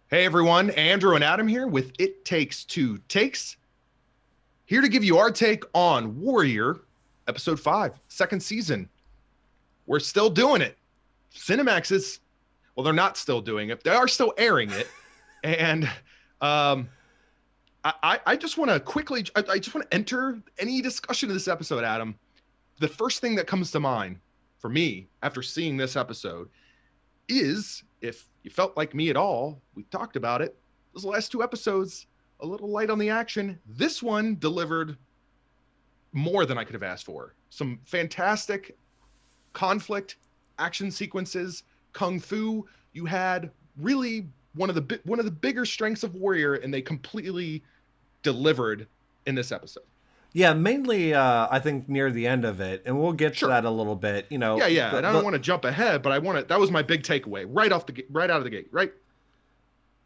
Hey everyone, Andrew and Adam here with It Takes Two Takes, here to give you our take on Warrior, episode 5, second season. We're still doing it. Cinemax is, well, they're not still doing it. They are still airing it. And um, I just want to quickly, I just want to enter any discussion of this episode, Adam. The first thing that comes to mind for me after seeing this episode is, if you felt like me at all, we talked about it. Those last two episodes, a little light on the action. This one delivered more than I could have asked for. Some fantastic conflict, action sequences, kung fu. You had really one of the bigger strengths of Warrior, and they completely delivered in this episode. Yeah, mainly I think near the end of it, and we'll get to Sure. that a little bit. Yeah, yeah. The, And I don't the want to jump ahead, but I want to. That was my big takeaway right out of the gate. Right.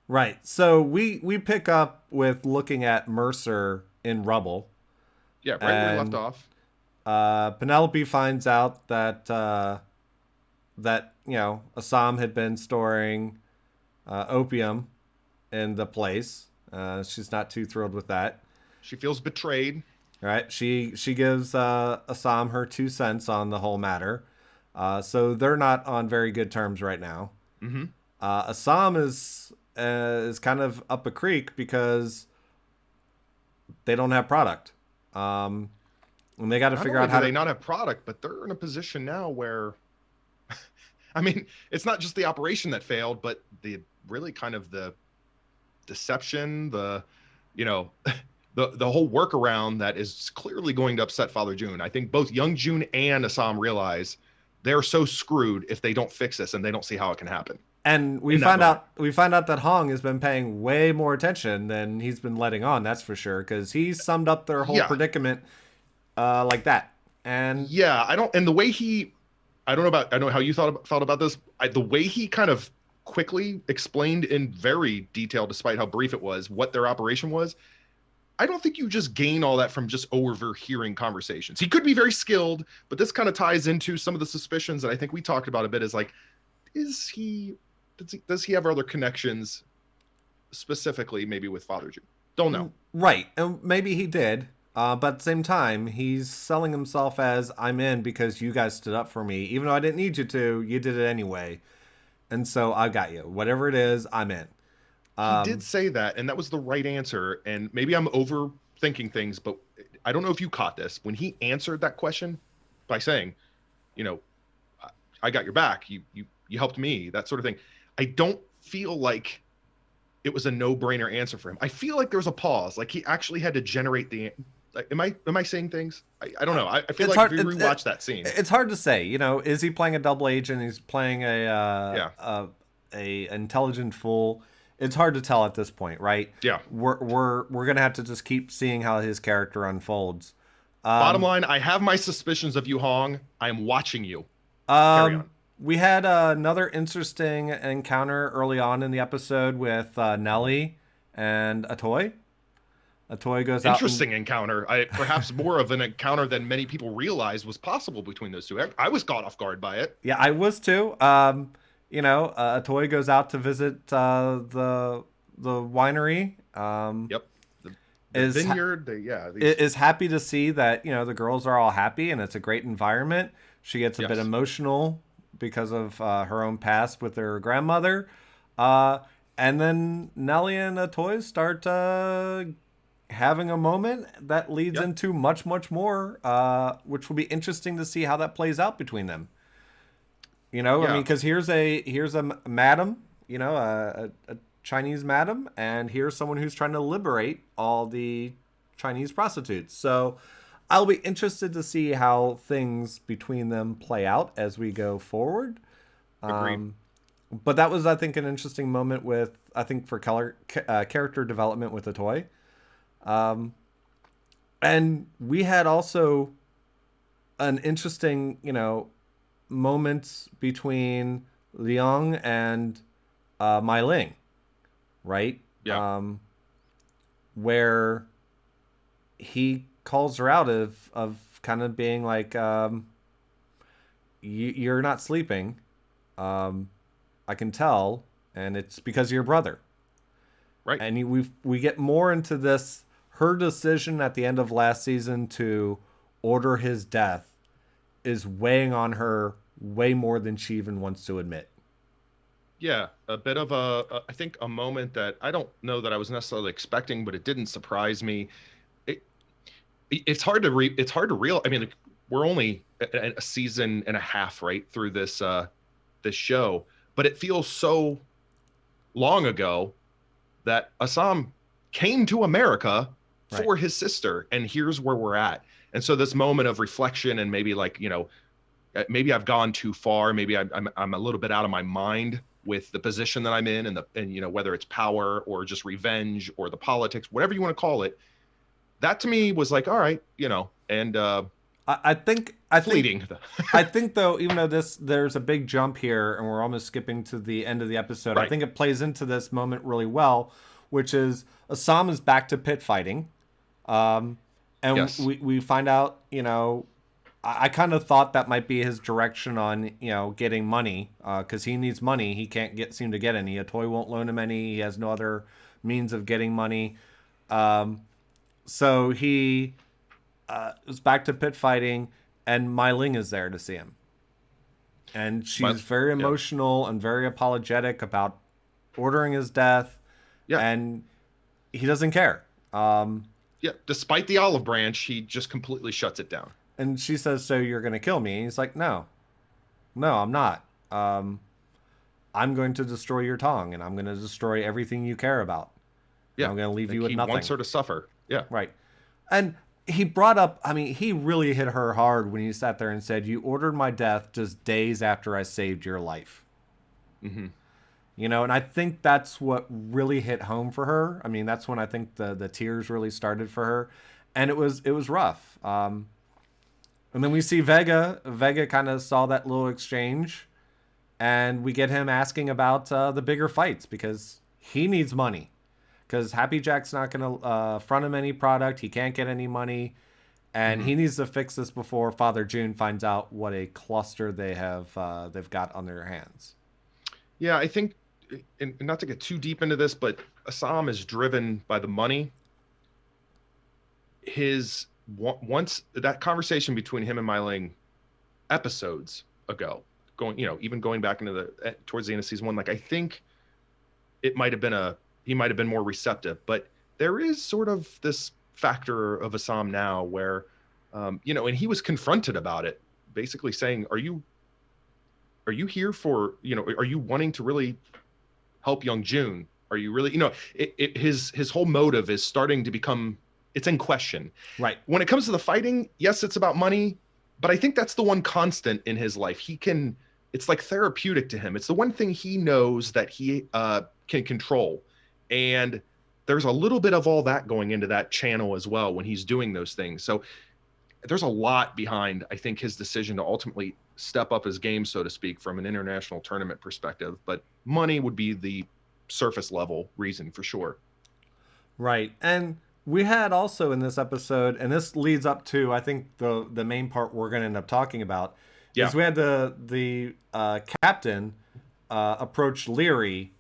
right. So we pick up with looking at Mercer in rubble, Yeah. Right where we left and off. Penelope finds out that Assam had been storing opium in the place. She's not too thrilled with that. She feels betrayed. Right? She gives Assam her 2 cents on the whole matter. So they're not on very good terms right now. Mm-hmm. Assam is kind of up a creek because they don't have product, and they got to Not figure only out do how they to. not have product, but they're in a position now where, I mean, it's not just the operation that failed, but the really kind of the deception, you know, the whole workaround that is clearly going to upset Father June. I think both young June and Assam realize they're so screwed if they don't fix this, and they don't see how it can happen And we in that find moment. out we find out that Hong has been paying way more attention than he's been letting on. That's for sure, because he summed up their whole Yeah, predicament like that. And yeah. I don't, and the way he, I don't know how you felt about this. The way he kind of quickly explained in very detail, despite how brief it was, what their operation was. I don't think you just gain all that from just overhearing conversations. He could be very skilled, but this kind of ties into some of the suspicions that I think we talked about a bit. Is like, is he does he have other connections, specifically maybe with Father Jew? Don't know. right, and maybe he did. But at the same time, he's selling himself as I'm in because you guys stood up for me, even though I didn't need you to. You did it anyway, and so I got you. Whatever it is, I'm in. He did Um, say that, and that was the right answer. And maybe I'm overthinking things, but I don't know if you caught this when he answered that question by saying, you know, I got your back. You helped me. That sort of thing. I don't feel like it was a no-brainer answer for him. I feel like there was a pause. Like he actually had to generate the. Like, am I saying things? I don't know. I feel it's like if hard. we rewatch that scene, It's hard to say. Is he playing a double agent? He's playing yeah, a intelligent fool. It's hard to tell at this point, right? yeah. We're gonna have to just keep seeing how his character unfolds. Bottom Um, line, I have my suspicions of you, Hong. I am watching you. Carry um, on. we had another interesting encounter early on in the episode with Nellie and Atoy. Atoy goes out and Interesting encounter. Perhaps more of an encounter than many people realized was possible between those two. I was caught off guard by it. yeah, I was too. Atoy goes out to visit the winery. Yep. The Is vineyard. Yeah. These. is happy to see that the girls are all happy and it's a great environment. She gets a bit Yes. emotional because of her own past with her grandmother, uh, and then Nellie and Atoy start having a moment that leads Yep. into much more, which will be interesting to see how that plays out between them. I mean, Yeah. because here's a madam, a Chinese madam, and here's someone who's trying to liberate all the Chinese prostitutes. So I'll be interested to see how things between them play out as we go forward. Agreed. Um, but that was, I think, an interesting moment with, I think, for character development with the toy. Um, and we had also an interesting, moments between Liang and Mai Ling, right? Yeah. Where he calls her out of kind of being like, you, are not sleeping. I can tell, and it's because of your brother. Right. And we get more into this. Her decision at the end of last season to order his death is weighing on her way more than she even wants to admit. Yeah, a bit of I think a moment that I don't know that I was necessarily expecting, but it didn't surprise me. It, it's hard to it's hard to real. I mean, like, we're only a season and a half right through this show, but it feels so long ago that Assam came to America Right. for his sister, and here's where we're at. And so this moment of reflection and maybe like, maybe I've gone too far. Maybe I'm a little bit out of my mind with the position that I'm in, and whether it's power or just revenge or the politics, whatever you want to call it. That to me was like, all right, and I think fleeting. I think though, even though there's a big jump here and we're almost skipping to the end of the episode, I Right. think it plays into this moment really well, which is Assam is back to pit fighting. Um, and Yes. we find out, I kind of thought that might be his direction on, getting money, because he needs money. He can't seem to get any. A toy won't loan him any. He has no other means of getting money. Um, so he is back to pit fighting, and Mai Ling is there to see him. And My, she's very yeah. emotional and very apologetic about ordering his death, Yeah. and he doesn't care. Yeah. Despite the olive branch, he just completely shuts it down. And she says, "So you're going to kill me?" And he's like, "No, no, I'm not. I'm going to destroy your tongue, and I'm going to destroy everything you care about. And Yeah. I'm going to leave Like you with he nothing." wants her to suffer. Yeah. Right. And he brought up, I mean, he really hit her hard when he sat there and said, "You ordered my death just days after I saved your life." Mm-hmm. And I think that's what really hit home for her. I mean, that's when I think the tears really started for her. And it was rough. And then we see Vega. Vega kind of saw that little exchange, and we get him asking about the bigger fights because he needs money. Because Happy Jack's not going to front him any product. He can't get any money, and Mm-hmm. he needs to fix this before Father June finds out what a cluster they've got on their hands. Yeah, I think, and not to get too deep into this, but Assam is driven by the money. Once that conversation between him and Mai Ling episodes ago, even going back into towards the end of season one, like I think it might have been he might have been more receptive, but there is sort of this factor of Assam now where, and he was confronted about it, basically saying, are you here for, are you wanting to really help young June? Are you really, his whole motive is starting to become, it's in question. Right. When it comes to the fighting, yes, it's about money, but I think that's the one constant in his life. It's like therapeutic to him. It's the one thing he knows that he can control. And there's a little bit of all that going into that channel as well when he's doing those things. So there's a lot behind, I think, his decision to ultimately step up his game, so to speak, from an international tournament perspective. But money would be the surface level reason for sure. Right. And we had also in this episode, and this leads up to, I think, the main part we're going to end up talking about, Yeah. is we had the captain approach Leary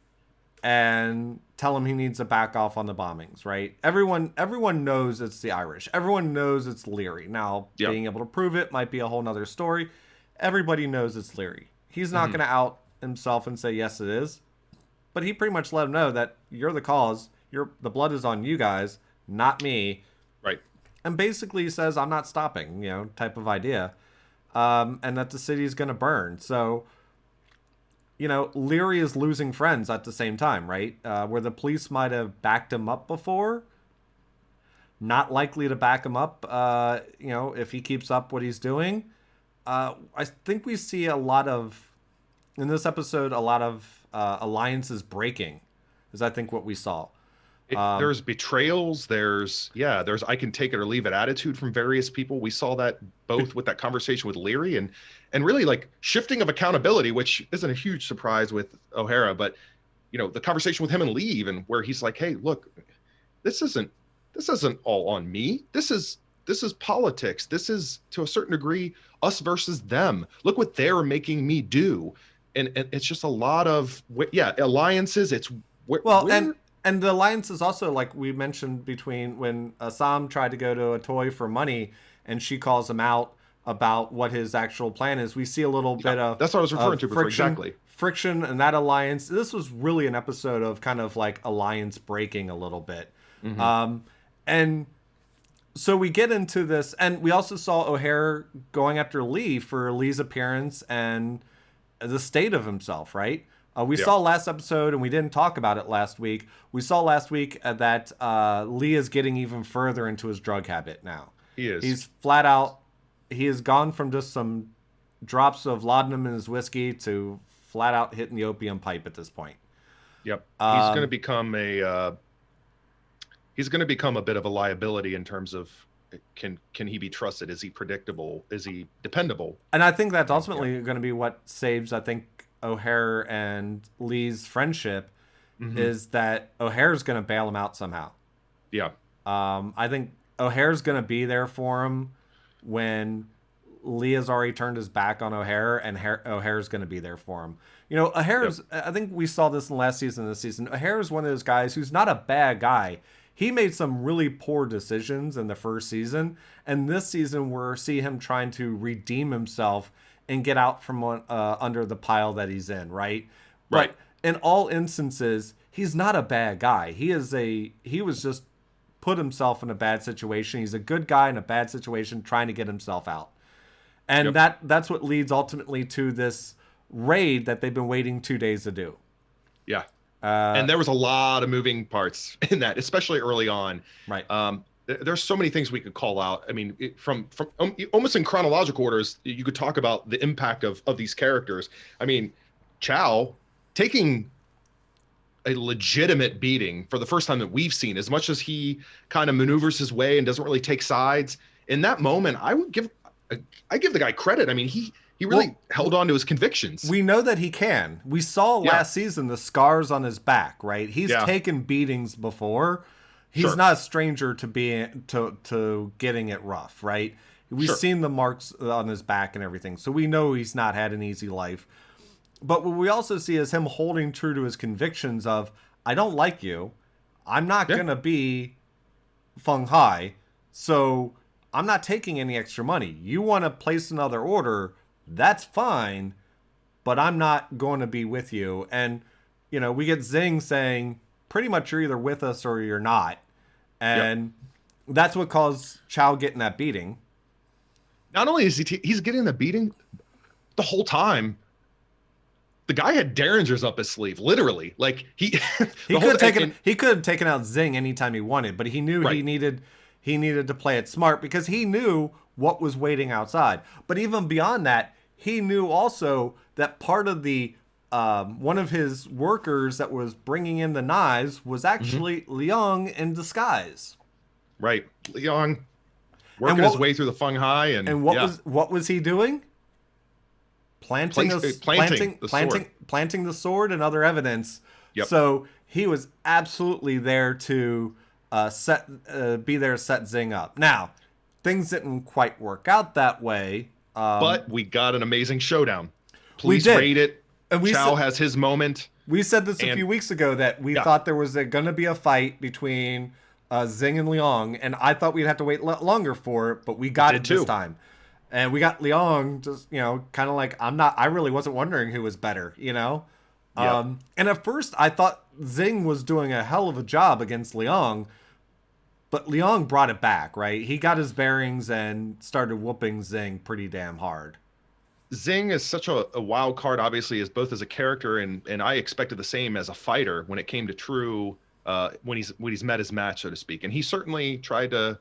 and tell him he needs to back off on the bombings, right? Everyone knows it's the Irish. Everyone knows it's Leary. Now, Yep. being able to prove it might be a whole nother story. Everybody knows it's Leary. He's not Mhm. going to out himself and say, yes, it is. But he pretty much let him know that you're the cause. The blood is on you guys, not me. Right. And basically says, I'm not stopping, type of idea. And that the city is going to burn. So, Leary is losing friends at the same time, right? Where the police might have backed him up before, not likely to back him up, if he keeps up what he's doing. I think we see in this episode, a lot of alliances breaking, is I think what we saw. There's betrayals. There's I can take it or leave it attitude from various people. We saw that both with that conversation with Leary and really like shifting of accountability, which isn't a huge surprise with O'Hara, but the conversation with him and Lee, even where he's like, hey, look, this isn't all on me. This is politics. This is to a certain degree us versus them. Look what they're making me do. And it's just a lot of alliances. It's Well, and And the alliance is also, like we mentioned, between when Assam tried to go to a toy for money and she calls him out about what his actual plan is. We see a little Yeah, bit that's what I was referring of to before. friction, Exactly. friction, and that alliance. This was really an episode of kind of like alliance breaking a little bit. Hmm. And so we get into this, and we also saw O'Hare going after Lee for Lee's appearance and the state of himself, right? We Yeah, saw last episode, and we didn't talk about it last week. We saw last week that Lee is getting even further into his drug habit now. he is. He's flat out, he has gone from just some drops of laudanum in his whiskey to flat out hitting the opium pipe at this point. Yep. Um, He's going to become a bit of a liability in terms of can he be trusted? Is he predictable? Is he dependable? and I think that's Yeah. ultimately going to be what saves, I think, O'Hare and Lee's friendship Hmm. is that O'Hare's going to bail him out somehow. Yeah. I think O'Hare's going to be there for him when Lee has already turned his back on O'Hare, and O'Hare's going to be there for him. You know, Yep. O'Hare's, I think we saw this in the last season, this season. O'Hare is one of those guys who's not a bad guy. He made some really poor decisions in the first season, and this season we're see him trying to redeem himself and get out from under the pile that he's in, right? Right. But in all instances, he's not a bad guy. He was just put himself in a bad situation. He's a good guy in a bad situation trying to get himself out. And Yep. that's what leads ultimately to this raid that they've been waiting 2 days to do. Yeah. Uh, And there was a lot of moving parts in that, especially early on. right. There's so many things we could call out. I mean, from almost in chronological orders, you could talk about the impact of these characters. I mean, Chow taking a legitimate beating for the first time that we've seen, as much as he kind of maneuvers his way and doesn't really take sides. In that moment, I give the guy credit. I mean, he really Well, held on to his convictions. we know that he can. We saw Yeah. last season the scars on his back, right? He's Yeah. taken beatings before. He's Sure. not a stranger to being to getting it rough, right? We've Sure. seen the marks on his back and everything. So we know he's not had an easy life. But what we also see is him holding true to his convictions of I don't like you. I'm not Yeah. going to be Feng Hai. So I'm not taking any extra money. You want to place another order, that's fine, but I'm not going to be with you. And, you know, we get Zing saying, pretty much you're either with us or you're not. Yep. And that's what caused Chow getting that beating. Not only is he's getting the beating the whole time, the guy had derringers up his sleeve, literally. Like He the could whole have taken he could have taken out Zing anytime he wanted, but he knew right. he needed to play it smart because he knew what was waiting outside. But even beyond that, he knew also that part of the one of his workers that was bringing in the knives was Hmm. actually Liang in disguise. Right. Leon And working his way through the Feng Hai and and yeah, what was he doing? Planting planting the sword. planting the sword and other evidence. Yep. So he was absolutely there to be there to set Zing up. Now, things didn't quite work out that way. But we got an amazing showdown. We Police did. raid it. And Chow has his moment. we said this a And few weeks ago that we yeah, thought there was going to be a fight between Zing and Liang, and I thought we'd have to wait longer for it, but we got did it this too. time. And we got Liang just, you know, kind of like I really wasn't wondering who was better, you know? Yep. And at first I thought Zing was doing a hell of a job against Liang, but Liang brought it back, right? He got his bearings and started whooping Zing pretty damn hard. Zing is such a wild card, obviously, as both as a character and I expected the same as a fighter when it came to true when he's met his match, so to speak. And he certainly tried to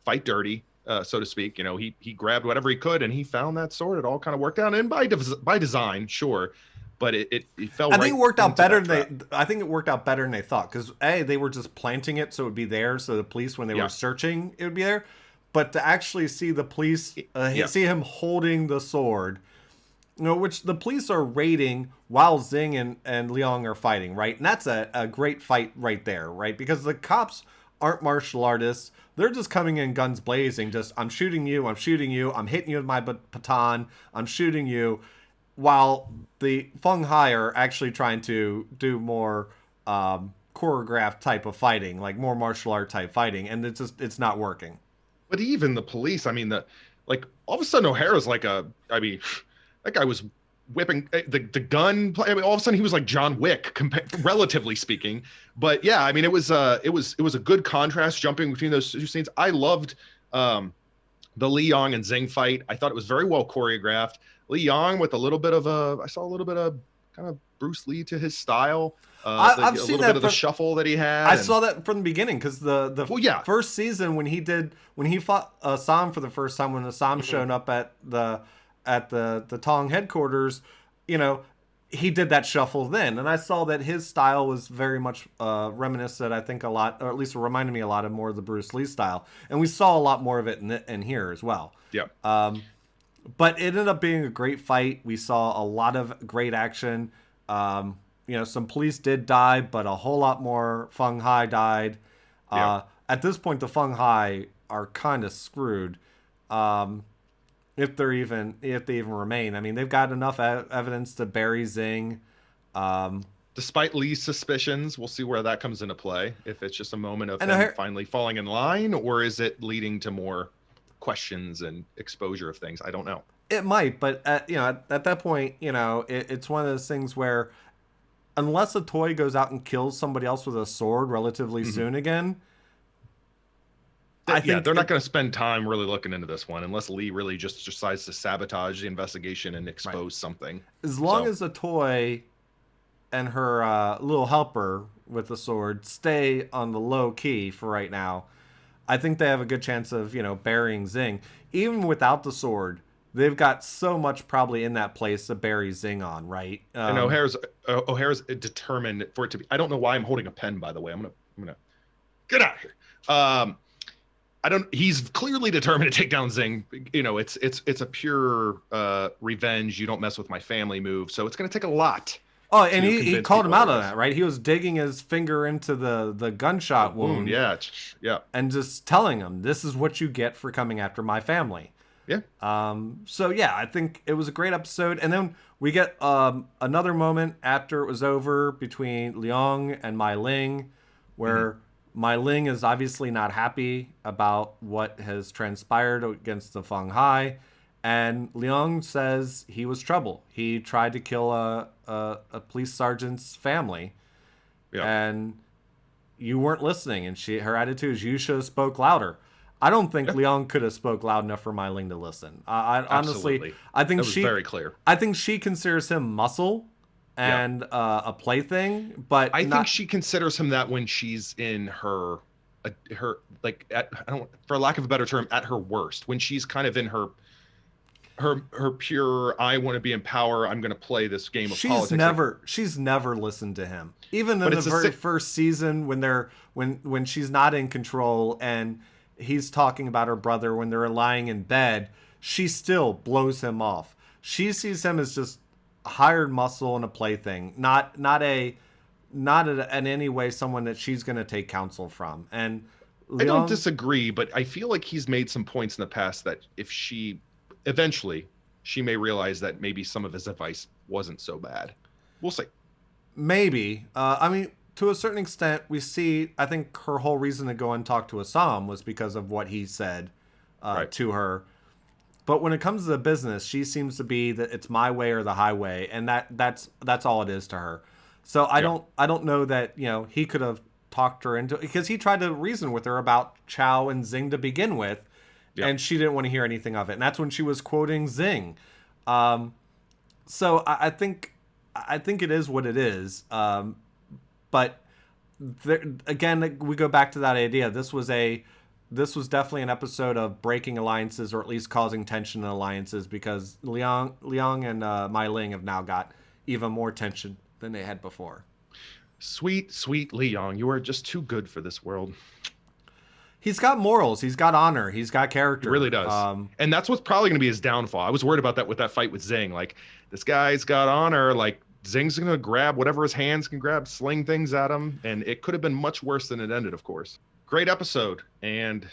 fight dirty, so to speak. You know, he grabbed whatever he could and he found that sword. It all kind of worked out, and by design, sure, but it fell I right think it worked out into better that than trap. I think it worked out better than they thought because they were just planting it so it would be there so the police when they Yeah. were searching it would be there, but to actually see the police Yeah. see him holding the sword, you know, which the police are raiding while Zing and Liang are fighting, right? And that's a great fight right there, right? Because the cops aren't martial artists. They're just coming in guns blazing, just, I'm shooting you, I'm shooting you, I'm hitting you with my baton, I'm shooting you. While the Feng Hai are actually trying to do more choreographed type of fighting, like more martial art type fighting, and it's not working. But even the police, I mean, like all of a sudden O'Hara's like I mean, that guy was whipping the gun. I mean, all of a sudden he was like John Wick, relatively speaking. But yeah, I mean, it was a good contrast jumping between those two scenes. I loved the Li Yong and Zing fight. I thought it was very well choreographed. Li Yong with I saw a little bit of kind of Bruce Lee to his style. I've A seen little that bit of the shuffle that he had. I saw that from the beginning because the Well, yeah. first season when he fought Assam for the first time, when Assam showed up at the Tong headquarters, he did that shuffle then, and I saw that his style was very much reminiscent, I think, a lot, or at least reminded me a lot of more of the Bruce Lee style, and we saw a lot more of it in here as well. Yeah. But it ended up being a great fight. We saw a lot of great action. Some police did die, but a whole lot more Feng Hai died. Yeah. At this point, the Feng Hai are kind of screwed, if they even remain. I mean, they've got enough evidence to bury Zing. Despite Lee's suspicions, we'll see where that comes into play. If it's just a moment of him finally falling in line, or is it leading to more questions and exposure of things? I don't know. It might, but at that point, it's one of those things where, unless a toy goes out and kills somebody else with a sword relatively soon again, I think they're not going to spend time really looking into this one unless Lee really just decides to sabotage the investigation and expose something. As long as a toy and her little helper with the sword stay on the low key for right now, I think they have a good chance of burying Zing. Even without the sword, they've got so much probably in that place to bury Zing on, right? And O'Hara's determined for it to be. I don't know why I'm holding a pen, by the way. I'm gonna get out of here. He's clearly determined to take down Zing. It's a pure revenge. You don't mess with my family move. So it's gonna take a lot. Oh, and he called him out on that, right? He was digging his finger into the gunshot wound. Yeah. And just telling him, this is what you get for coming after my family. Yeah. So yeah, I think it was a great episode. And then we get another moment after it was over between Liang and Mai Ling, where Mai Ling is obviously not happy about what has transpired against the Feng Hai. And Liang says he was trouble. He tried to kill a police sergeant's family. Yeah. And you weren't listening. And her attitude is, you should have spoke louder. I don't think Liang could have spoke loud enough for Mai Ling to listen. I honestly, I think that was very clear. I think she considers him muscle and a plaything, but I think she considers him that when she's in her like for lack of a better term, at her worst, when she's kind of in her pure, I want to be in power, I'm going to play this game of politics. She's never listened to him, even in the very first season when she's not in control and he's talking about her brother when they're lying in bed. She still blows him off. She sees him as just hired muscle and a plaything, not in any way someone that she's going to take counsel from. And I don't disagree, but I feel like he's made some points in the past that if eventually she may realize that maybe some of his advice wasn't so bad. We'll see. Maybe. I mean, to a certain extent, we see, I think her whole reason to go and talk to Assam was because of what he said to her. But when it comes to the business, she seems to be that it's my way or the highway, and that's all it is to her. So I don't know that he could have talked her into, because he tried to reason with her about Chow and Zing to begin with, and she didn't want to hear anything of it. And that's when she was quoting Zing. So I think it is what it is. But again, we go back to that idea. This was definitely an episode of breaking alliances, or at least causing tension in alliances, because Liang and Mai Ling have now got even more tension than they had before. Sweet, sweet Liang, you are just too good for this world. He's got morals. He's got honor. He's got character. He really does. And that's what's probably going to be his downfall. I was worried about that with that fight with Zing. Like, this guy's got honor. Like, Zing's going to grab whatever his hands can grab, sling things at him. And it could have been much worse than it ended, of course. Great episode. And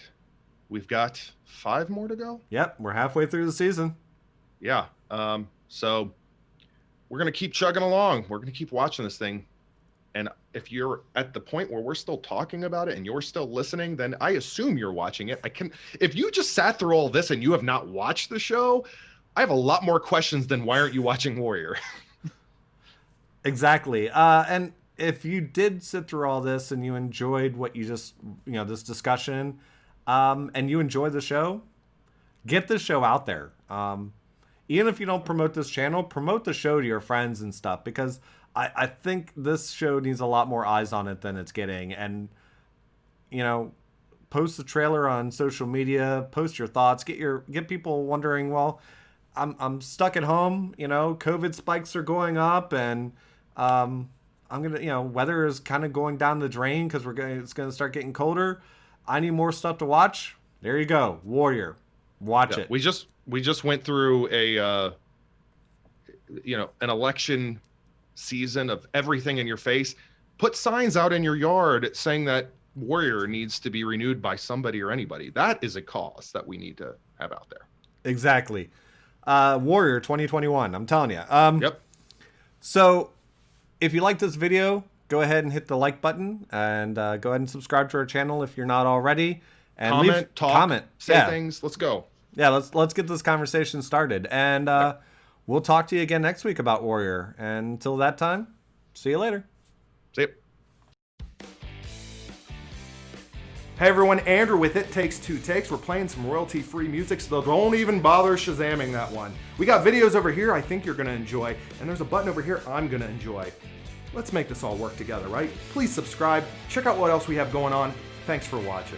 we've got 5 more to go. Yep. We're halfway through the season. Yeah. So we're going to keep chugging along. We're going to keep watching this thing. And if you're at the point where we're still talking about it and you're still listening, then I assume you're watching it. If you just sat through all this and you have not watched the show, I have a lot more questions than why aren't you watching Warrior? Exactly. And if you did sit through all this and you enjoyed what you just, this discussion, and you enjoy the show, get the show out there. Even if you don't promote this channel, promote the show to your friends and stuff, because I think this show needs a lot more eyes on it than it's getting. And, post the trailer on social media, post your thoughts, get people wondering, well, I'm stuck at home, COVID spikes are going up, and I'm gonna, weather is kind of going down the drain because it's gonna start getting colder. I need more stuff to watch. There you go, Warrior. Watch it. We just went through an election season of everything in your face. Put signs out in your yard saying that Warrior needs to be renewed by somebody or anybody. That is a cause that we need to have out there. Exactly. Warrior 2021. I'm telling you. Yep. So if you like this video, go ahead and hit the like button, and go ahead and subscribe to our channel if you're not already. And comment, say things. Let's go. Yeah, let's get this conversation started. And we'll talk to you again next week about Warrior. And until that time, see you later. See you. Hey everyone, Andrew with It Takes Two Takes. We're playing some royalty-free music, so don't even bother Shazamming that one. We got videos over here I think you're gonna enjoy, and there's a button over here I'm gonna enjoy. Let's make this all work together, right? Please subscribe, check out what else we have going on. Thanks for watching.